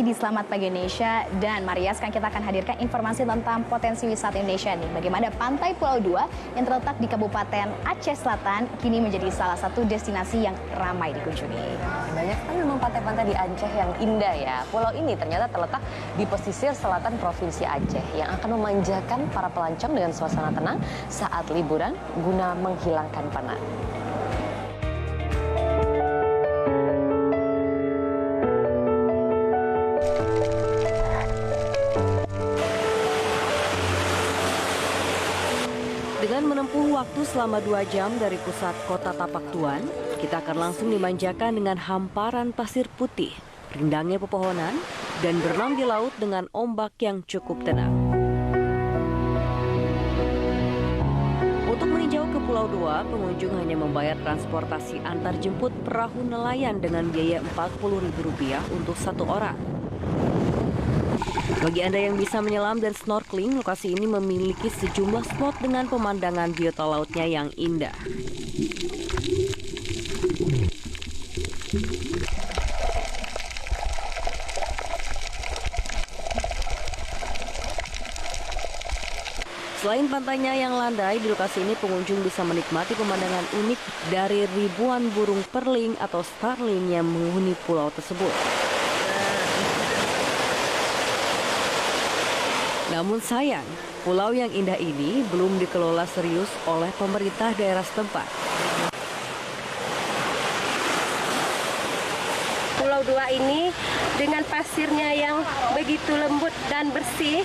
lagi di Selamat Pagi Indonesia. Dan Maria, sekarang kita akan hadirkan informasi tentang potensi wisata Indonesia nih. Bagaimana Pantai Pulau Dua yang terletak di Kabupaten Aceh Selatan kini menjadi salah satu destinasi yang ramai dikunjungi. Banyak kan memang pantai-pantai di Aceh yang indah ya. Pulau ini ternyata terletak di pesisir selatan Provinsi Aceh yang akan memanjakan para pelancong dengan suasana tenang saat liburan guna menghilangkan penat. Dengan menempuh waktu selama 2 jam dari pusat kota Tapak Tuan, kita akan langsung dimanjakan dengan hamparan pasir putih, rindangnya pepohonan, dan berenang di laut dengan ombak yang cukup tenang. Untuk meninjau ke Pulau Dua, pengunjung hanya membayar transportasi antar jemput perahu nelayan dengan biaya Rp40.000 untuk satu orang. Bagi Anda yang bisa menyelam dan snorkeling, lokasi ini memiliki sejumlah spot dengan pemandangan biota lautnya yang indah. Selain pantainya yang landai, di lokasi ini pengunjung bisa menikmati pemandangan unik dari ribuan burung perling atau starling yang menghuni pulau tersebut. Namun sayang, pulau yang indah ini belum dikelola serius oleh pemerintah daerah setempat. Pulau Dua ini dengan pasirnya yang begitu lembut dan bersih,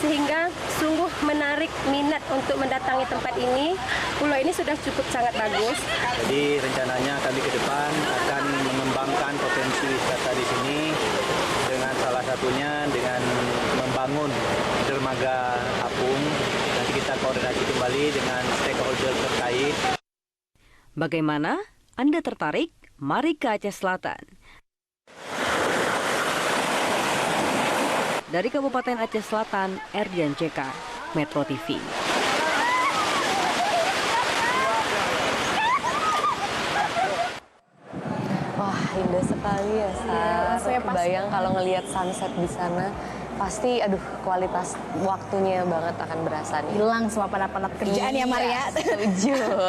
sehingga sungguh menarik minat untuk mendatangi tempat ini. Pulau ini sudah cukup sangat bagus. Jadi rencananya kami ke depan akan mengembangkan potensi wisata di sini dengan salah satunya dengan membangun dermaga apung. Nanti kita koordinasi kembali dengan stakeholder terkait. Bagaimana? Anda tertarik? Mari ke Aceh Selatan. Dari Kabupaten Aceh Selatan, Erdian CK, Metro TV. Wah, indah sekali ya, Sar. Kebayang kalau ngelihat sunset di sana, pasti kualitas waktunya banget akan berasa nih. Hilang semua penat-penat kerjaan ya Maria. Setuju.